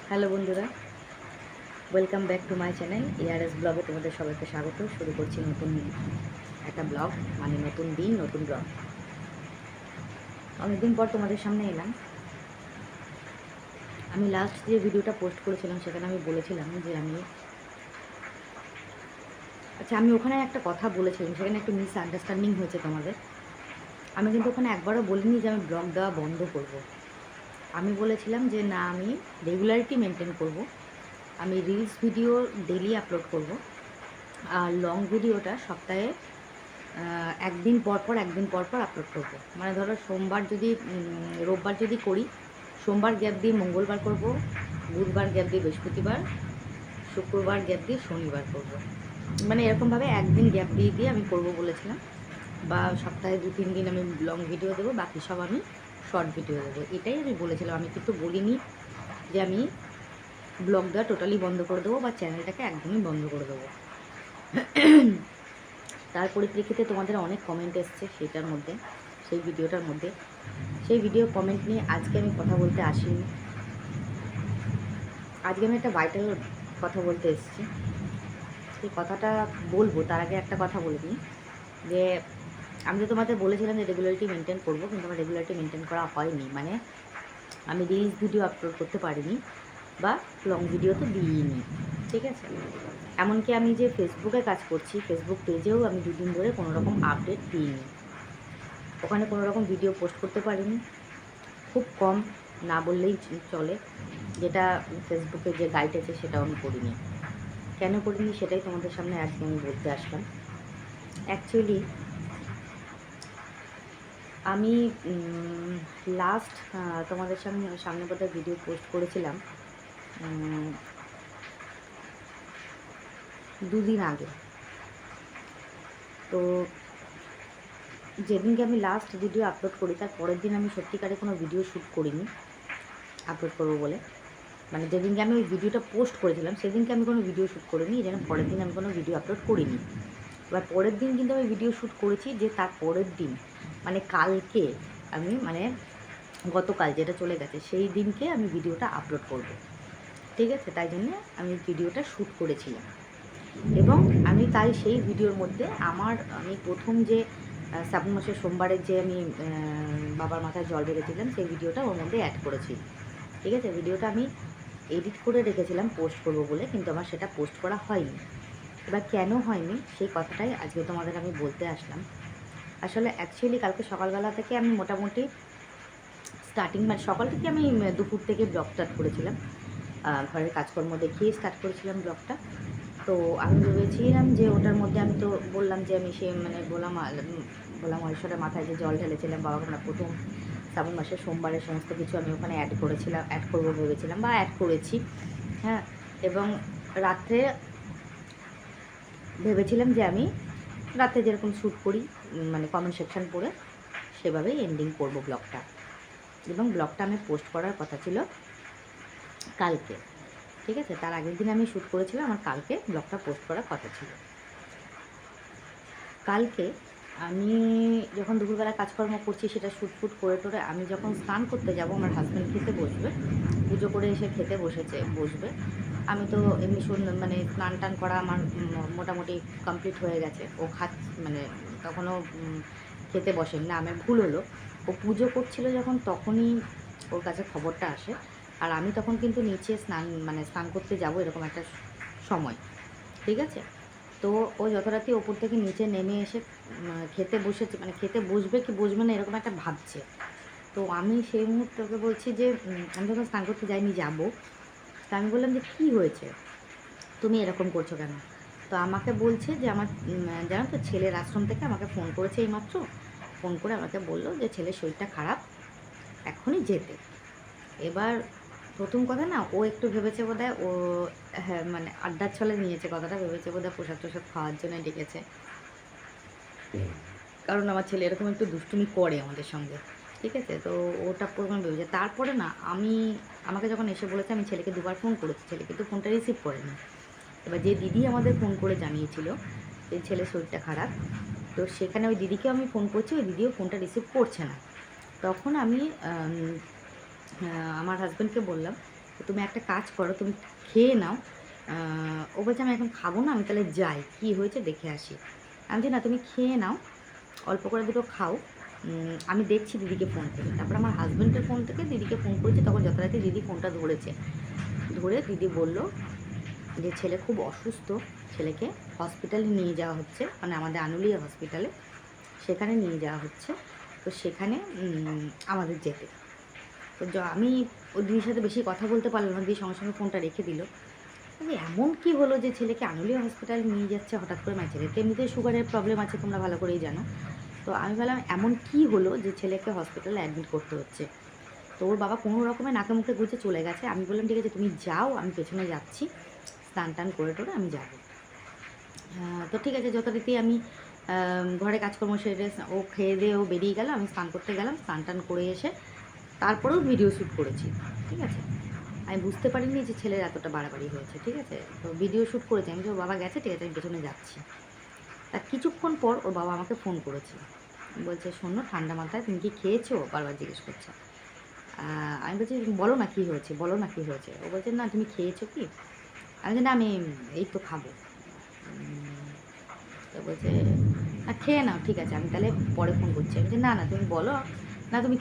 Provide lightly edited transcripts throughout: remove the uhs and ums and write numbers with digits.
Hello বন্ধুরা, welcome back to my channel ARS ব্লগে তোমাদের সবাইকে স্বাগত। শুরু করছি নতুন একটা ব্লগ, মানে নতুন দিন নতুন ব্লগ। অনেকদিন পর তোমাদের সামনে এলাম। আমি লাস্ট যে ভিডিওটা পোস্ট করেছিলাম সেখানে আমি বলেছিলাম যে আমি ওখানে একটা কথা বলেছিলাম, সেখানে একটু মিসআন্ডারস্ট্যান্ডিং হয়েছে তোমাদের। আমি কিন্তু ওখানে একবারও বলিনি যে আমি ব্লগ দেওয়া বন্ধ করব। আমি বলেছিলাম যে না, আমি রেগুলারিটি মেনটেন করব, আমি রিলস ভিডিও ডেলি আপলোড করব, আর লং ভিডিওটা সপ্তাহে একদিন পর পর আপলোড করব। মানে ধরো সোমবার যদি রোববার যদি করি, সোমবার গ্যাপ দিয়ে মঙ্গলবার করব, বুধবার গ্যাপ দিয়ে বৃহস্পতিবার, শুক্রবার গ্যাপ দিয়ে শনিবার করব। মানে এরকমভাবে একদিন গ্যাপ দিয়ে দিয়ে আমি করব বলেছিলাম। বা সপ্তাহে 2-3 দিন আমি লং ভিডিও দেবো, বাকি সব আমি শর্ট ভিডিও দেবো, এটাই আমি বলেছিলাম। আমি কিন্তু বলিনি যে আমি ব্লগ দেওয়া টোটালি বন্ধ করে দেবো বা চ্যানেলটাকে একদমই বন্ধ করে দেবো। তার পরিপ্রেক্ষিতে তোমাদের অনেক কমেন্ট এসছে সেটার মধ্যে, সেই ভিডিওটার মধ্যে। সেই ভিডিও কমেন্ট নিয়ে আজকে আমি কথা বলতে আসিনি। আজকে আমি একটা ভাইটাল কথা বলতে এসেছি। সেই কথাটা বলবো তার আগে একটা কথা বলে নিই, যে আমি তো তোমাদের বলেছিলাম যে রেগুলারিটি মেনটেন করবো, কিন্তু আমার রেগুলারিটি মেনটেন করা হয়নি। মানে আমি রিলস ভিডিও আপলোড করতে পারিনি বা লং ভিডিও তো দিইনি, ঠিক আছে। এমনকি আমি যে ফেসবুকে কাজ করছি, ফেসবুক পেজেও আমি 2 দিন ধরে কোনো রকম আপডেট দিইনি, ওখানে কোনো রকম ভিডিও পোস্ট করতে পারিনি। খুব কম, না বললেই চলে। যেটা ফেসবুকে যে গাইড আছে সেটাও আমি করিনি। কেন করিনি সেটাই তোমাদের সামনে আজকে আমি বলতে আসলাম। অ্যাকচুয়ালি আমি লাস্ট তোমাদের সামনে বোধহয় ভিডিও পোস্ট করেছিলাম 2 দিন আগে। তো যেদিনকে আমি লাস্ট ভিডিও আপলোড করি তার পরের দিন আমি সত্যিকারে কোনো ভিডিও শ্যুট করিনি আপলোড করবো বলে। মানে যেদিনকে আমি ওই ভিডিওটা পোস্ট করেছিলাম সেদিনকে আমি কোনো ভিডিও শ্যুট করিনি, যেন পরের দিন আমি কোনো ভিডিও আপলোড করিনি। এবার পরের দিন কিন্তু আমি ভিডিও শ্যুট করেছি, যে তার পরের দিন মানে কালকে আমি, মানে গতকাল যেটা চলে গেছে সেই দিনকে আমি ভিডিওটা আপলোড করব, ঠিক আছে। তাই জন্য আমি ভিডিওটা শ্যুট করেছিলাম, এবং আমি তাই সেই ভিডিওর মধ্যে আমি প্রথম যে শ্রাবণ মাসের সোমবারের যে আমি বাবার মাথায় জল ঢেলেছিলাম সেই ভিডিওটা ওর মধ্যে অ্যাড করেছি, ঠিক আছে। ভিডিওটা আমি এডিট করে রেখেছিলাম পোস্ট করব বলে, কিন্তু আমার সেটা পোস্ট করা হয়নি। এবার কেন হয়নি সেই কথাটাই আজকে তোমাদের আমি বলতে আসলাম। আসলে অ্যাকচুয়ালি কালকে সকালবেলা থেকে আমি মোটামুটি মানে সকাল থেকে আমি দুপুর থেকে ব্লগ স্টার্ট করেছিলাম, ঘরের কাজকর্ম দেখিয়ে স্টার্ট করেছিলাম ব্লগটা। তো আমি ভেবেছিলাম যে ওটার মধ্যে আমি তো বললাম যে আমি মানে বললাম মহেশ্বরের মাথায় যে জল ঢেলেছিলাম বাবাকে, আমরা প্রথম শ্রাবণ মাসের সোমবারের সমস্ত কিছু আমি ওখানে অ্যাড করবো ভেবেছিলাম বা অ্যাড করেছি, হ্যাঁ। এবং রাত্রে ভেবেছিলাম যে আমি রাতে যেরকম শ্যুট করি, মানে কমেন্ট সেকশন পড়ে সেভাবেই এন্ডিং করব ব্লগটা, এবং ব্লগটা আমি পোস্ট করার কথা ছিল কালকে, ঠিক আছে। তার আগের দিন আমি শ্যুট করেছিলাম, আমার কালকে ব্লগটা পোস্ট করার কথা ছিল। কালকে আমি যখন দুপুরবেলা কাজকর্ম করছি সেটা শ্যুট করে টোরে আমি যখন স্নান করতে যাব, আমার হাজব্যান্ড খেতে বসবে, পুজো করে এসে খেতে বসবে। আমি তো এমনি মানে স্নান টান করা আমার মোটামুটি কমপ্লিট হয়ে গেছে। ও মানে তখনও খেতে বসেনি, না আমার ভুল হলো। ও পুজো করছিল যখন তখনই ওর কাছে খবরটা আসে, আর আমি তখন কিন্তু নিচে স্নান করতে যাব এরকম একটা সময়, ঠিক আছে। তো ও যত রাতি ওপর থেকে নিচে নেমে এসে খেতে বসেছে, মানে খেতে বসবে কি বসবে না এরকম একটা ভাবছে। তো আমি সেই মুহূর্তে ওকে বলছি যে আমি যখন স্নান করতে যাইনি, যাবো। তা আমি বললাম যে কী হয়েছে, তুমি এরকম করছো কেন? তো আমাকে বলছে যে আমার জানো তো, ছেলের আশ্রম থেকে আমাকে ফোন করেছে এইমাত্র, ফোন করে আমাকে বললো যে ছেলের শরীরটা খারাপ, এখনই যেতে। এবার প্রথম কথা না, ও একটু ভেবেছে বোধহয় ও, হ্যাঁ মানে আড্ডার ছলে নিয়েছে কথাটা, ভেবেছে বোধহয় প্রসাদ টসাদ খাওয়ার জন্য ডেকেছে। কারণ আমার ছেলে এরকম একটু দুষ্টুমি করে আমাদের সঙ্গে, ঠিক আছে। তো ওটা প্রথমে ভেবেছে। তারপরে না আমাকে যখন এসে বলেছে, আমি ছেলেকে 2বার ফোন করেছি, ছেলে কিন্তু ফোনটা রিসিভ করেনি। এবার যে দিদি আমাদের ফোন করে জানিয়েছিল যে ছেলের শরীরটা খারাপ, তো সেখানে ওই দিদিকেও আমি ফোন করছি, ওই দিদিও ফোনটা রিসিভ করছে না। তখন আমি আমার হাজব্যান্ডকে বললাম তো তুমি একটা কাজ করো, তুমি খেয়ে নাও। ও বলছে আমি এখন খাবো না, আমি তাহলে যাই, কী হয়েছে দেখে আসি। আমি বলছি না, তুমি খেয়ে নাও, অল্প করে দুটো খাও, আমি দেখছি দিদিকে ফোন করে। তারপর আমার হাজব্যান্ডের ফোন থেকে দিদিকে ফোন করেছে, তখন যথারীতি দিদি ফোনটা ধরেছে। ধরে দিদি বলল যে ছেলে খুব অসুস্থ, ছেলেকে হসপিটালে নিয়ে যাওয়া হচ্ছে, মানে আমাদের আনুলিয়া হসপিটালে, সেখানে নিয়ে যাওয়া হচ্ছে। তো সেখানে আমাদের যেতে। তো আমি ওই দিদির সাথে বেশি কথা বলতে পারলাম না, দিদি সঙ্গে সঙ্গে ফোনটা রেখে দিল। এমন কি হলো যে ছেলেকে আনুলিয়া হসপিটালে নিয়ে যাচ্ছে হঠাৎ করে? মানে ছেলেতে এমনিতেই সুগারের প্রবলেম আছে, তোমরা ভালো করেই জানো। তো আমি বললাম এমন কি হলো যে ছেলেকে হসপিটালে অ্যাডমিট করতে হচ্ছে? তো ওর বাবা কোনো রকমে নাকে মুখে গুঁজে চলে গেছে। আমি বললাম ঠিক আছে তুমি যাও, আমি পেছনে যাচ্ছি, স্নান টান করে টোরে আমি যাব। তো ঠিক আছে, যথারীতি আমি ঘরে কাজকর্ম সেরে ও খেয়ে দিয়ে ও বেরিয়ে গেল, আমি স্নান করতে গেলাম, স্নান টান করে এসে তারপরেও ভিডিও শ্যুট করেছি। ঠিক আছে, আমি বুঝতে পারিনি যে ছেলের এতটা বাড়াবাড়ি হয়েছে। ঠিক আছে, তো ভিডিও শ্যুট করেছি আমি, যে ওর বাবা গেছে, ঠিক আছে আমি পেছনে যাচ্ছি। তার কিছুক্ষণ পর ওর বাবা আমাকে ফোন করেছে, বলছে শোনো ঠান্ডা মাথায় তুমি কি খেয়েছো, বারবার জিজ্ঞেস করছে। আমি বলছি বলো না কী হয়েছে, বলো না কী হয়েছে। ও বলছে না তুমি খেয়েছো কি? আমি বলছি না আমি এই তো খাবো। তো বলছে না খেয়ে নাও, ঠিক আছে আমি তাহলে পরে ফোন করছি। আমি বলছি না না তুমি বলো না, তুমি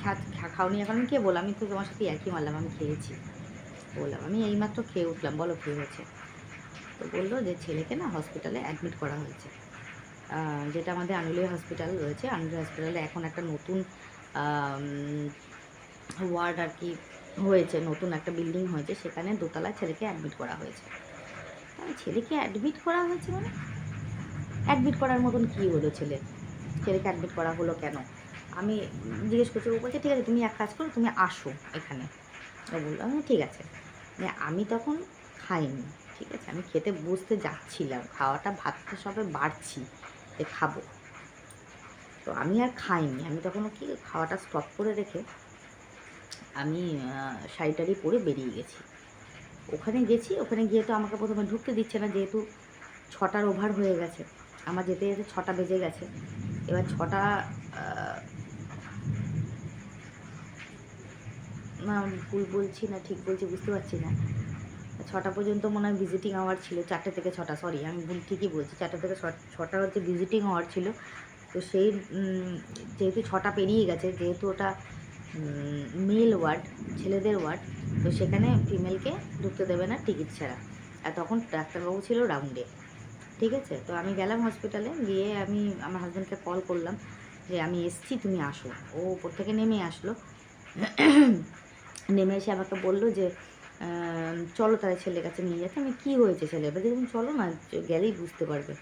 খাওনি এখন। আমি কে বললাম, আমি তো তোমার সাথে একই মারলাম, আমি খেয়েছি বললাম, আমি এইমাত্র খেয়ে উঠলাম, বলো কী হয়েছে। তো বললো যে ছেলেকে না হসপিটালে অ্যাডমিট করা হয়েছে, যেটা আমাদের আনুলিয়া হসপিটাল রয়েছে। আনুলিয়া হসপিটালে এখন একটা নতুন ওয়ার্ড আর কি হয়েছে, নতুন একটা বিল্ডিং হয়েছে, সেখানে দোতলায় ছেলেকে অ্যাডমিট করা হয়েছে। আমি ছেলেকে অ্যাডমিট করা হয়েছে মানে অ্যাডমিট করার মতন কী হলো ছেলেকে অ্যাডমিট করা হলো কেন? আমি জিজ্ঞেস করছি। ও বলছে ঠিক আছে তুমি এক কাজ করো, তুমি আসো এখানে। ও বললাম ঠিক আছে। মানে আমি তখন খাইনি, ঠিক আছে, আমি খেতে বসতে যাচ্ছিলাম, খাওয়াটা ভাতটা সবে বাড়ছি যে খাবো। তো আমি আর খাইনি, আমি তখন কি খাওয়াটা স্টপ করে রেখে আমি শাড়ি পরে বেরিয়ে গেছি। ওখানে গেছি, ওখানে গিয়ে তো আমাকে প্রথমে ঢুকতে দিচ্ছে না, যেহেতু 6টার ওভার হয়ে গেছে, আমার যেতে যেতে 6টা বেজে গেছে। এবার 6টা না ভুল বলছি না ঠিক বলছি বুঝতে পারছি না, 6টা পর্যন্ত মনে হয় ভিজিটিং আওয়ার ছিল, 4টে থেকে 6টা, সরি আমি ভুল ঠিকই বলছি, 4টে থেকে 6টা হচ্ছে ভিজিটিং আওয়ার ছিল। তো সেই যেহেতু 6টা পেরিয়ে গেছে, যেহেতু ওটা মেল ওয়ার্ড, ছেলেদের ওয়ার্ড, তো সেখানে ফিমেলকে ঢুকতে দেবে না টিকিট ছাড়া। আর তখন ডাক্তারবাবু ছিল রাউন্ডে। ঠিক আছে, তো আমি গেলাম হসপিটালে, গিয়ে আমি আমার হাজব্যান্ডকে কল করলাম যে আমি এসছি তুমি আসো। ও ওপর থেকে নেমে আসলো, নেমে এসে আমাকে বললো যে চলো তাহলে ছেলের কাছে নিয়ে যাচ্ছে। আমি কী হয়েছে ছেলে? এবার দেখুন চলো না, গেলেই বুঝতে পারবে।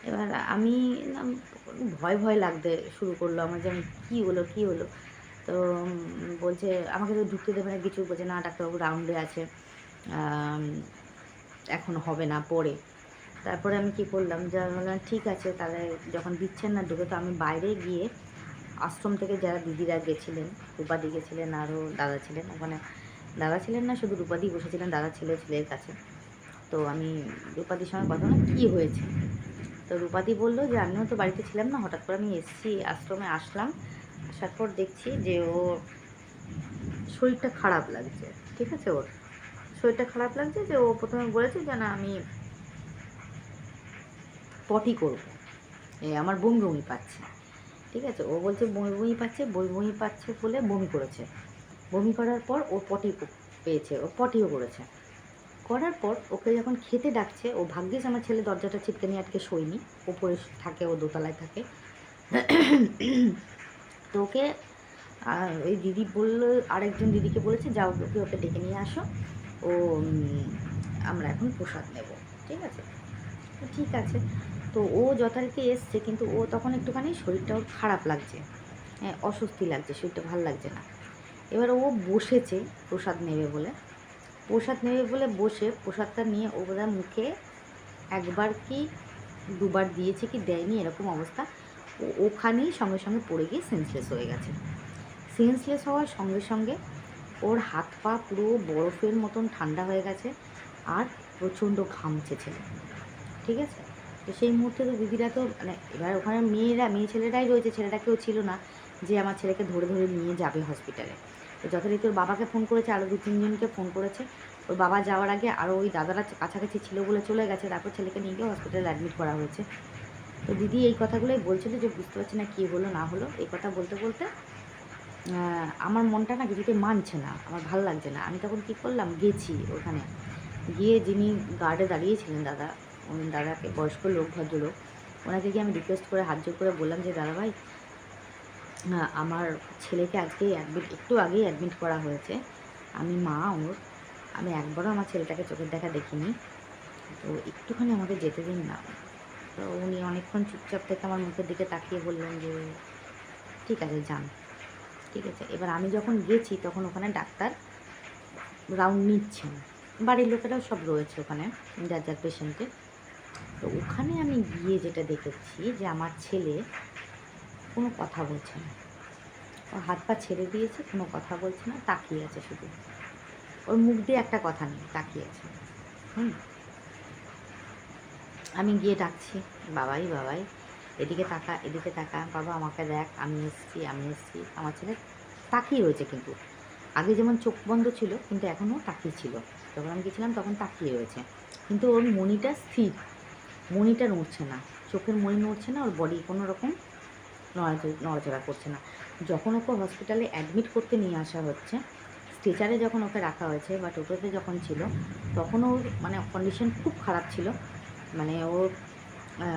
এবার আমি ভয় ভয় লাগতে শুরু করলো আমার, যে আমি কী হলো। তো বলছে আমাকে তো ঢুকতে দেবে না কিছু, বলছে না ডাক্তারবাবু রাউন্ডে আছে, এখন হবে না পরে। তারপরে আমি কি করলাম, যা বললাম ঠিক আছে তাহলে যখন দিচ্ছেন না ঢুকে, তো আমি বাইরে গিয়ে আশ্রম থেকে যারা দিদিরা গেছিলেন, রূপাদি গেছিলেন, আরও দাদা ছিলেন ওখানে, দাদা ছিলেন না শুধু রূপাদি বসেছিলেন, দাদা ছিল ছেলের কাছে। তো আমি রূপাদির সঙ্গে কথা বললাম কী হয়েছে। তো রূপাদি বললো যে আমিও তো বাড়িতে ছিলাম না, হঠাৎ করে আমি এসেছি আশ্রমে, আসলাম, আসার পর দেখছি যে ও শরীরটা খারাপ লাগছে। ঠিক আছে, ওর শরীরটা খারাপ লাগছে, যে ও প্রথমে বলেছে যে না আমি পটি করবো, আমার বমি বমি পাচ্ছে। ঠিক আছে, ও বলছে বমি বমি পাচ্ছে, বমি বমি পাচ্ছে বলে বমি করেছে। বমি করার পর ও পটি পেয়েছে, ও পটিও করেছে। করার পর ওকে যখন খেতে ডাকছে, ও ভাগ্যিস আমার ছেলে দরজাটা ছিটকে নিয়ে আটকে শোয়নি, ওপরে থাকে, ও দোতলায় থাকে। তো ওকে ওই দিদি বললো, আরেকজন দিদিকে বলেছে যাও ওকে ডেকে নিয়ে আসো, ও আমরা এখন প্রসাদ নেব। ঠিক আছে, ঠিক আছে। তো ও যথারীতি এসছে, কিন্তু ও তখন একটুখানি শরীরটা ওর খারাপ লাগছে, হ্যাঁ অস্বস্তি লাগছে, শরীরটা ভালো লাগছে না। এবার ও বসেছে প্রসাদ নেবে বলে, বসে প্রসাদটা নিয়ে ও বোধহয় মুখে একবার কি দুবার দিয়েছে কি দেয়নি এরকম অবস্থা, ও ওখানেই সঙ্গে সঙ্গে পড়ে গিয়ে সেন্সলেস হয়ে গেছে। সেন্সলেস হওয়ার সঙ্গে সঙ্গে ওর হাত পা পুরো বরফের মতন ঠান্ডা হয়ে গেছে, আর প্রচণ্ড ঘামছে ছেলে। ঠিক আছে, তো সেই মুহূর্তে তো দিদিরা তো মানে, এবার ওখানে মেয়ে ছেলেরাই রয়েছে, ছেলেটা কেউ ছিল না যে আমার ছেলেকে ধরে ধরে নিয়ে যাবে হসপিটালে। তো যথারীতি ওর বাবাকে ফোন করেছে, আরও 2-3 জনকে ফোন করেছে। ওর বাবা যাওয়ার আগে আরও ওই দাদারা কাছাকাছি ছিল বলে চলে গেছে, তারপর ছেলেকে নিয়ে গিয়ে হসপিটালে অ্যাডমিট করা হয়েছে। তো দিদি এই কথাগুলোই বলছিল যে বুঝতে পারছি না কী হলো না হলো। এই কথা বলতে বলতে আমার মনটা না কিছুতেই মানছে না, আমার ভালো লাগছে না। আমি তখন কী করলাম, গেছি ওখানে, গিয়ে যিনি গার্ডে দাঁড়িয়েছিলেন দাদা, উনি দাদাকে, বয়স্ক লোক, ভদ্রলোক, ওনাকে গিয়ে আমি রিকোয়েস্ট করে হাত জোর করে বললাম যে দাদাভাই, আমার ছেলেকে আজকে একটু আগেই অ্যাডমিট করা হয়েছে, আমি মা ওর, আমি একবারও আমার ছেলেটাকে চোখের দেখা দেখিনি, তো একটুখানি আমাকে যেতে দিন না। তো উনি অনেকক্ষণ চুপচাপ থেকে আমার মুখের দিকে তাকিয়ে বললেন যে ঠিক আছে যান। ঠিক আছে, এবার আমি যখন গেছি তখন ওখানে ডাক্তার রাউন্ড নিচ্ছেন, বাড়ির লোকেরাও সব রয়েছে ওখানে, যার যার পেশেন্টে। তো ওখানে আমি গিয়ে যেটা দেখেছি যে আমার ছেলে কোনো কথা বলছে না, ও হাত পা ছেড়ে দিয়েছে, কোনো কথা বলছে না, তাকিয়ে আছে শুধু, ওর মুখ দিয়ে একটা কথা নেই, তাকিয়ে আছে। আমি গিয়ে ডাকছি, বাবাই বাবাই, এদিকে তাকা, এদিকে তাকা, বাবা আমাকে দেখ, আমি এসছি, আমি এসছি। আমার ছেলে তাকিয়ে রয়েছে, কিন্তু আগে যেমন চোখ বন্ধ ছিল কিন্তু এখনও তাকিয়ে ছিল, যখন আমি গেছিলাম তখন তাকিয়ে রয়েছে, কিন্তু ওর মনিটা স্থির, মনিটা নড়ছে না, চোখের মনি নড়ছে না, ওর বডি কোনো রকম নড়াচড়া করছে না। যখন ওকে হসপিটালে অ্যাডমিট করতে নিয়ে আসা হচ্ছে, স্ট্রেচারে যখন ওকে রাখা হয়েছে বা টোটোতে যখন ছিল, তখন ওর মানে কন্ডিশন খুব খারাপ ছিল, মানে ওর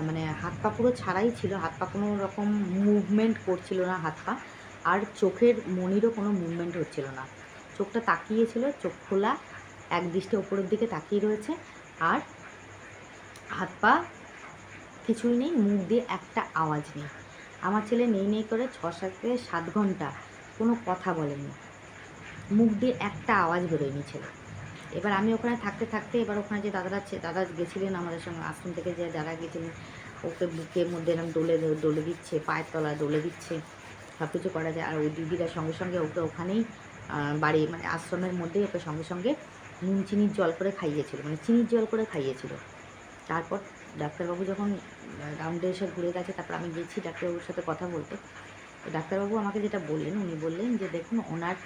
মানে হাত পা পুরো ছাড়াই ছিল, হাত পা কোনো রকম মুভমেন্ট করছিল না হাত পা, আর চোখের মনিরও কোনো মুভমেন্ট হচ্ছিল না, চোখটা তাকিয়েছিল, চোখ খোলা, এক দৃষ্টি ওপরের দিকে তাকিয়ে রয়েছে, আর হাত পা কিছুই নেই, মুখ দিয়ে একটা আওয়াজ নেই। আমার ছেলে নেই নেই করে 6-7 ঘন্টা কোনো কথা বলেনি, মুখ দিয়ে একটা আওয়াজ বেরোয়নি ছেলে। এবার আমি ওখানে থাকতে থাকতে, এবার ওখানে যে দাদা গেছিলেন আমাদের সঙ্গে, আশ্রম থেকে যে যারা গেছিলেন, ওকে বুকের মধ্যে এরকম ডলে দিচ্ছে, পায়ের তলায় ডলে দিচ্ছে, সব কিছু করা যায়। আর ওই দিদিরা সঙ্গে সঙ্গে ওকে ওখানেই বাড়ি মানে আশ্রমের মধ্যেই ওকে সঙ্গে সঙ্গে নুন চিনির জল করে খাইয়েছিল, মানে চিনির জল করে খাইয়েছিল। তারপর ডাক্তারবাবু যখন রাউন্ডে এসে ঘুরে গেছে, তারপর আমি গেছি ডাক্তারবাবুর সাথে কথা বলতে। তো ডাক্তারবাবু আমাকে যেটা বললেন, উনি বললেন যে দেখুন, ওনার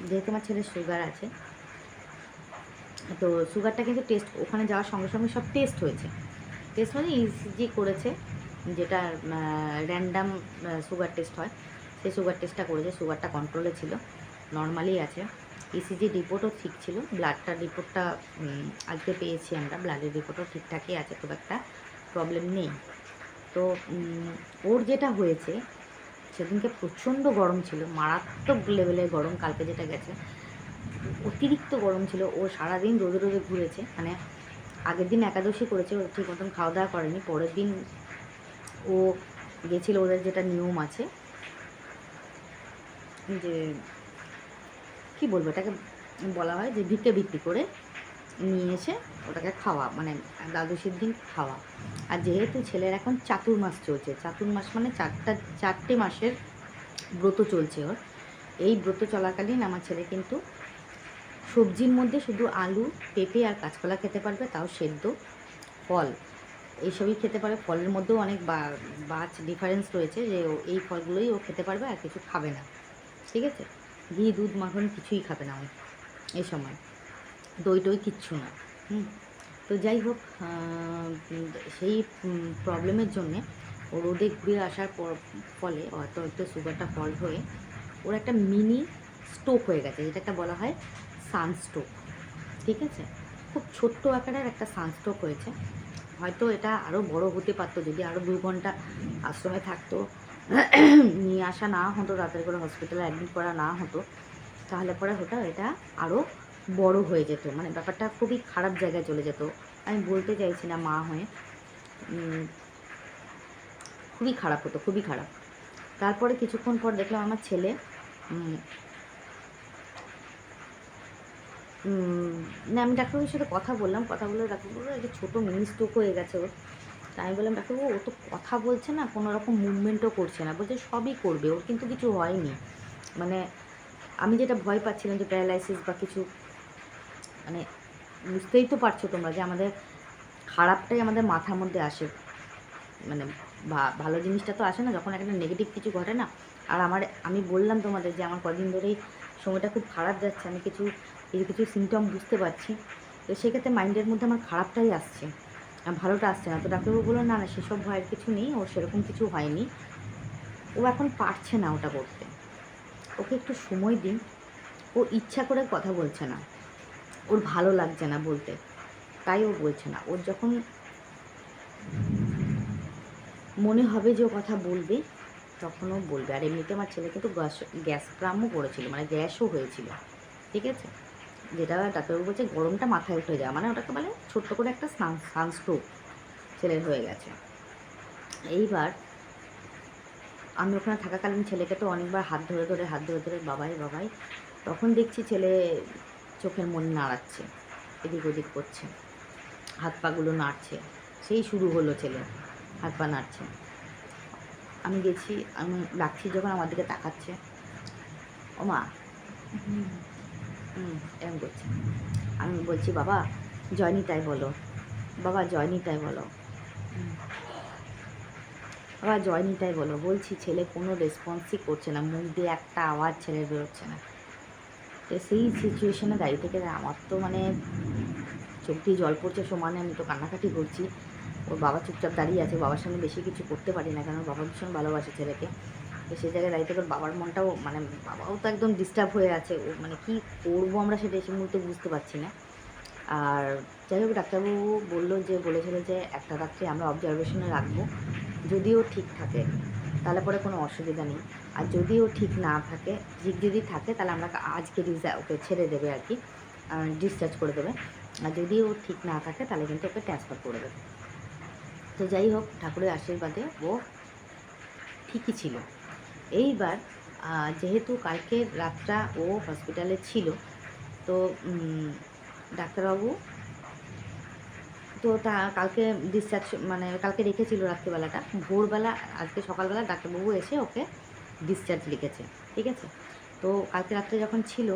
যেহেতু আমার ছেলের সুগার আছে, তো সুগারটা কিন্তু টেস্ট, ওখানে যাওয়ার সঙ্গে সঙ্গে সব টেস্ট হয়েছে, টেস্ট মানে ইসিজি করেছে, যেটা র্যান্ডাম সুগার টেস্ট হয়, সেই সুগার টেস্টটা করেছে, সুগারটা কন্ট্রোলে ছিল, নর্মালি আছে, ইসিজি রিপোর্টও ঠিক ছিল, ব্লাডটার রিপোর্টটা আজকে পেয়েছি আমরা, ব্লাডের রিপোর্টও ঠিকঠাকই আছে, খুব একটা প্রবলেম নেই। তো ওর যেটা হয়েছে, সেদিনকে প্রচণ্ড গরম ছিল, মারাত্মক লেভেলের গরম, কালকে যেটা গেছে অতিরিক্ত গরম ছিল, ও সারাদিন রোদে রোদে ঘুরেছে, মানে আগের দিন একাদশী করেছে, ও ঠিক মতন খাওয়া দাওয়া করেনি, পরের দিন ও গেছিলো, ওদের যেটা নিয়ম আছে যে কী বলবো এটাকে, বলা হয় যে ভিক্ষে বিক্রি করে নিয়ে এসে ওটাকে খাওয়া, মানে দ্বাদশীর দিন খাওয়া। আর যেহেতু ছেলের এখন চাতুর্মাস চলছে, চাতুর্মাস মানে 4টে মাসের ব্রত চলছে ওর, এই ব্রত চলাকালীন আমার ছেলে কিন্তু সবজির মধ্যে শুধু আলু, পেঁপে আর কাঁচকলা খেতে পারবে, তাও সেদ্ধ, ফল এইসবই খেতে পারে, ফলের মধ্যেও অনেক বাছ ডিফারেন্স রয়েছে, যে এই ফলগুলোই ও খেতে পারবে, আর কিছু খাবে না, ঠিক আছে, ঘি দুধ মাখন কিছুই খাবে না ও এই সময়, দই টই কিচ্ছু না। তো যাই হোক, সেই প্রবলেমের জন্যে ও রোদে ঘুরে আসার ফলে হয়তো একটু সুগারটা ফল্ট হয়ে ওর একটা মিনি স্ট্রোক হয়ে গেছে, যেটাকে বলা হয় সানস্ট্রোক, ঠিক আছে, খুব ছোট্ট আকারের একটা সানস্ট্রোক হয়েছে। হয়তো এটা আরও বড় হতে পারতো, যদি আরও 2 ঘন্টা আশ্রমে থাকতো, নিয়ে আসা না হতো, তাড়াতাড়ি করে হসপিটালে অ্যাডমিট করা না হতো, তাহলে পরে হতো এটা আরও বড় হয়ে যেত, মানে ব্যাপারটা খুবই খারাপ জায়গায় চলে যেত। আমি বলতে চাইছি না মা হয়ে, খুবই খারাপ হতো, খুবই খারাপ। তারপরে কিছুক্ষণ পর দেখলাম আমার ছেলে না, আমি ডাক্তারবাবুর সাথে কথা বললাম, কথা বলে ডাক্তারবাবু একটা ছোটো মিনি স্ট্রোক হয়ে গেছে ওর। তা আমি বললাম ডাক্তারবাবু, ও তো কথা বলছে না, কোনো রকম মুভমেন্টও করছে না, বলছে সবই করবে, ওর কিন্তু কিছু হয়নি। মানে আমি যেটা ভয় পাচ্ছিলাম যে প্যারালাইসিস বা কিছু, মানে বুঝতেই তো পারছো তোমরা যে আমাদের খারাপটাই আমাদের মাথার মধ্যে আসে, মানে ভালো জিনিসটা তো আসে না যখন একটা নেগেটিভ কিছু ঘটে না। আর আমি বললাম তোমাদের যে আমার কদিন ধরেই সময়টা খুব খারাপ যাচ্ছে, আমি কিছু কিছু সিমটম বুঝতে পারছি। তো সেক্ষেত্রে মাইন্ডের মধ্যে আমার খারাপটাই আসছে, ভালোটা আসছে না। তো ডাক্তারবাবু বললো, না না সেসব ভয়ের কিছু নেই, ওর সেরকম কিছু হয়নি, ও এখন পারছে না ওটা করতে, ওকে একটু সময় দিন। ও ইচ্ছা করে কথা বলছে না, ওর ভালো লাগছে না বলতে, তাই ও বলছে না। ওর যখন মনে হবে যে ও কথা বলবে তখনও বলবে। আর এমনিতে আমার ছেলে কিন্তু গ্যাস ক্রামও করেছিল, মানে গ্যাসও হয়েছিল, ঠিক আছে, যেটা ডাক্তারবাবু বলছে গরমটা মাথায় উঠে যাওয়া, মানে ওটাকে বলে ছোট্ট করে একটা সানস্ট্রোক ছেলের হয়ে গেছে। এইবার আমি ওখানে থাকাকালীন ছেলেকে তো অনেকবার হাত ধরে ধরে বাবাই বাবাই, তখন দেখছি ছেলে চোখের মনি নাড়াচ্ছে, এদিক ওদিক করছে, হাত পাগুলো নাড়ছে, সেই শুরু হলো ছেলে হাত পা নাড়ছে। আমি গেছি, আমি ডাকছি যখন আমার দিকে তাকাচ্ছে, ও মা এরকম করছে। আমি বলছি, বাবা জয়নি তাই বলো, বাবা জয়নি তাই বলো, বাবা জয়নি তাই বলো। বলছি, ছেলে কোনো রেসপন্সই করছে না, মুখ দিয়ে একটা আওয়াজ ছেলে বেরোচ্ছে না। তো সেই সিচুয়েশনে দাঁড়িয়ে থেকে আমার তো মানে চোখ দিয়ে জল পড়ছে সমানে, আমি তো কান্নাকাটি করছি। ওর বাবা চুপচাপ দাঁড়িয়ে আছে, বাবার সামনে বেশি কিছু করতে পারি না, কারণ বাবা ভীষণ ভালোবাসে ছেলেকে। তো সেই জায়গায় দাঁড়িয়ে থেকে বাবার মনটাও মানে বাবাও তো একদম ডিস্টার্ব হয়ে আছে, ও মানে কী করবো আমরা সেটা এই মুহূর্তে বুঝতে পারছি না। আর যাই হোক ডাক্তারবাবু বলেছিল যে একটা রাত্রে আমরা অবজারভেশনে রাখবো, যদি ও ঠিক থাকে তাহলে পরে কোনো অসুবিধা নেই, আর যদি ও ঠিক না থাকে, যদি থাকে তাহলে আমরা আজকে ওকে ছেড়ে দেবে আর কি, ডিসচার্জ করে দেবে। আর যদি ও ঠিক না থাকে তাহলে কিন্তু ওকে ট্রান্সফার করে দেবে। তো যাই হোক, ঠাকুরের আশীর্বাদে ও ঠিকই ছিল। এইবার যেহেতু কালকে রাতটা ও হসপিটালে ছিল, তো ডাক্তারবাবু তো কালকে ডিসচার্জ মানে কালকে রেখেছিল রাত্রিবেলাটা, ভোরবেলা আজকে সকালবেলা ডাক্তারবাবু এসে ওকে ডিসচার্জ লিখেছে, ঠিক আছে। তো কালকে রাত্রে যখন ছিল,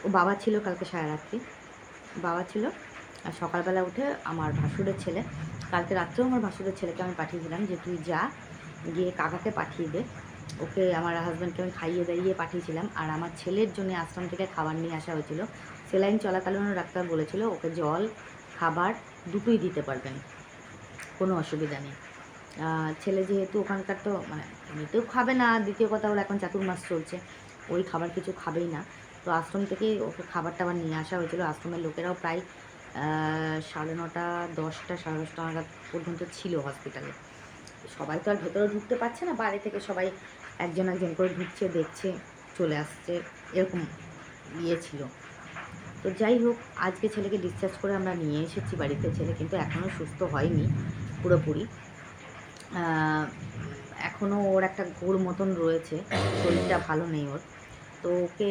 ও বাবা ছিল কালকে সারা রাত্রি, বাবা ছিল। আর সকালবেলা উঠে আমার ভাসুরের ছেলে, কালকে রাত্রেও আমার ভাসুরের ছেলেকে আমি পাঠিয়েছিলাম যে তুই যা, গিয়ে কাকাকে পাঠিয়ে দে, ওকে আমার হাজব্যান্ডকে আমি খাইয়ে দাইয়ে পাঠিয়েছিলাম। আর আমার ছেলের জন্য আশ্রম থেকে খাবার নিয়ে আসা হয়েছিল, সেলাইন চলাকালীন ডাক্তার বলেছিল ওকে জল খাবার দুটোই দিতে পারবেন, কোনো অসুবিধা নেই। ছেলে যেহেতু ওখানকার তো মানে এমনিতেও খাবে না, দ্বিতীয় কথা ওর এখন চাতুর্মাস চলছে, ওই খাবার কিছু খাবেই না। তো আশ্রম থেকে ওকে খাবার টাবার নিয়ে আসা হয়েছিল। আশ্রমের লোকেরাও প্রায় 9:30 10টা 10:30 নাগাদ পর্যন্ত ছিল হসপিটালে। সবাই তো আর ভেতরে ঢুকতে পারছে না, বাইরে থেকে সবাই একজন একজন করে ঢুকছে, দেখছে, চলে আসছে, এরকম ছিল। তো যাই হোক, আজকে ছেলেকে ডিসচার্জ করে আমরা নিয়ে এসেছি বাড়িতে। ছেলে কিন্তু এখনও সুস্থ হয়নি পুরোপুরি, এখনও ওর একটা ঘোর মতন রয়েছে, শরীরটা ভালো নেই ওর। তো ওকে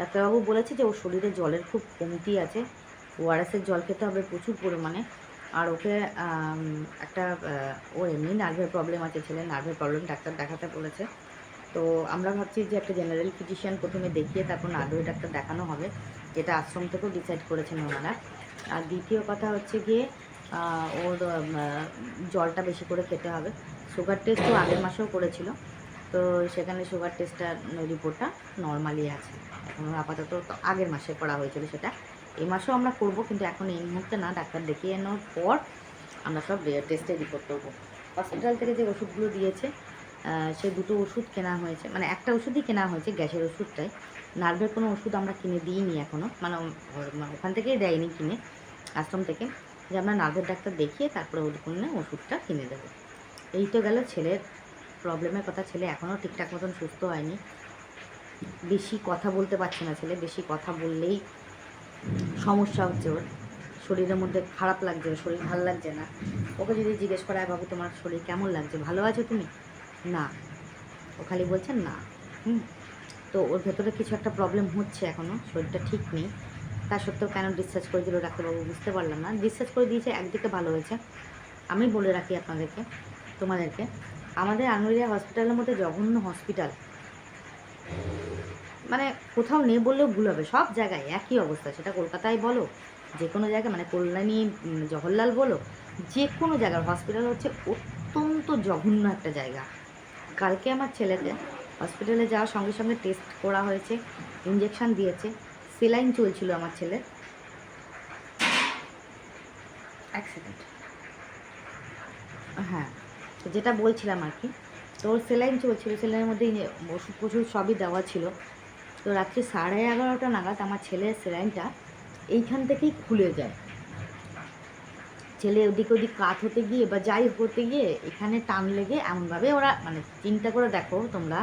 ডাক্তারবাবু বলেছে যে ওর শরীরে জলের খুব কমতি আছে, ওআরএসের জল খেতে হবে প্রচুর পরিমাণে। আর ওকে একটা ওর এমনি নার্ভের প্রবলেম আছে, ছেলের নার্ভের প্রবলেম, ডাক্তার দেখাতে বলেছে। তো আমরা ভাবছি যে একটা জেনারেল ফিজিশিয়ান প্রথমে দেখিয়ে তারপর নার্ভের ডাক্তার দেখানো হবে, যেটা আশ্রম থেকেও ডিসাইড করেছেন ওনারা। আর দ্বিতীয় কথা হচ্ছে গিয়ে ওর জলটা বেশি করে খেতে হবে। সুগার টেস্টও আগের মাসেও করেছিল, তো সেখানে সুগার টেস্টটা রিপোর্টটা নর্মালি আছে এখন আপাতত। আগের মাসে করা হয়েছিল সেটা, এই মাসেও আমরা করব, কিন্তু এখন এই মুহূর্তে না, ডাক্তার দেখিয়ে নেওয়ার পর আমরা সব টেস্টের রিপোর্ট করবো। হসপিটাল থেকে যে ওষুধগুলো দিয়েছে সে দুটো ওষুধ কেনা হয়েছে, মানে একটা ওষুধই কেনা হয়েছে, গ্যাসের ওষুধটাই। নার্ভের কোনো ওষুধ আমরা কিনে দিইনি এখনও, মানে ওখান থেকেই দেয়নি কিনে, আশ্রম থেকে, যে আমরা নার্ভের ডাক্তার দেখিয়ে তারপরে ওখানে ওষুধটা কিনে দেবো। এই তো গেল ছেলের প্রবলেমের কথা। ছেলে এখনও ঠিকঠাক মতন সুস্থ হয়নি, বেশি কথা বলতে পারছে না ছেলে, বেশি কথা বললেই সমস্যা হচ্ছে ওর, শরীরের মধ্যে খারাপ লাগছে, শরীর ভালো লাগছে না। ওকে যদি জিজ্ঞেস করা হয়, বাবু তোমার শরীর কেমন লাগছে, ভালো আছো তুমি, না, ও খালি বলছেন না। তো ওর ভেতরে কিছু একটা প্রবলেম হচ্ছে, এখনও শরীরটা ঠিক নেই। তা সত্ত্বেও কেন ডিসচার্জ করে দিল ডাক্তারবাবু বুঝতে পারলাম না। ডিসচার্জ করে দিয়েছে, একদিকে ভালো হয়েছে। আমি বলে রাখি আপনাদেরকে, তোমাদেরকে, আমাদের আনুরিয়া হসপিটালের মধ্যে জঘন্য হসপিটাল মানে কোথাও নেই বললেও ভুল হবে, সব জায়গায় একই অবস্থা। সেটা কলকাতায় বলো, যে কোনো জায়গায়, মানে কল্যাণী, জওহরলাল বলো, যে কোনো জায়গার হসপিটাল হচ্ছে অত্যন্ত জঘন্য একটা জায়গা। কালকে আমার ছেলেকে হসপিটালে যাওয়ার সঙ্গে সঙ্গে টেস্ট করা হয়েছে, ইঞ্জেকশান দিয়েছে, সেলাইন চলছিল আমার ছেলের। এক সেকেন্ড, হ্যাঁ, যেটা বলছিলাম আর কি, তো ওর সেলাইন চলছিল, সেলাইনের মধ্যে ওষুধ ফষুধ সবই দেওয়া ছিল। তো রাত্রি 11:30 নাগাদ আমার ছেলের সেলাইনটা এইখান থেকেই খুলে যায়। ছেলে ওদিক ওদিক কাত হতে গিয়ে বা যাই করতে গিয়ে এখানে টান লেগে এমনভাবে ওরা, মানে চিন্তা করে দেখো তোমরা,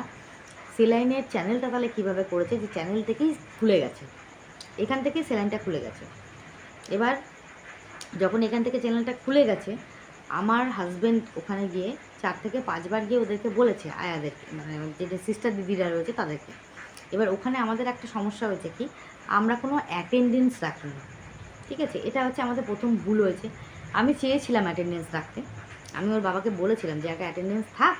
সেলাইনের চ্যানেলটা তাহলে কীভাবে করেছে, যে চ্যানেল থেকেই খুলে গেছে, এখান থেকেই সেলাইনটা খুলে গেছে। এবার যখন এখান থেকে চ্যানেলটা খুলে গেছে, আমার হাজব্যান্ড ওখানে গিয়ে 4 থেকে 5 বার গিয়ে ওদেরকে বলেছে, আয়াদেরকে, মানে যে সিস্টার দিদিরা রয়েছে তাদেরকে। এবার ওখানে আমাদের একটা সমস্যা হয়েছে কি, আমরা কোনো অ্যাটেন্ডেন্স রাখিনি। ঠিক আছে, এটা হচ্ছে আমাদের প্রথম ভুল হয়েছে। আমি চেয়েছিলাম অ্যাটেন্ডেন্স রাখতে, আমি ওর বাবাকে বলেছিলাম যে একটা অ্যাটেন্ডেন্স থাক,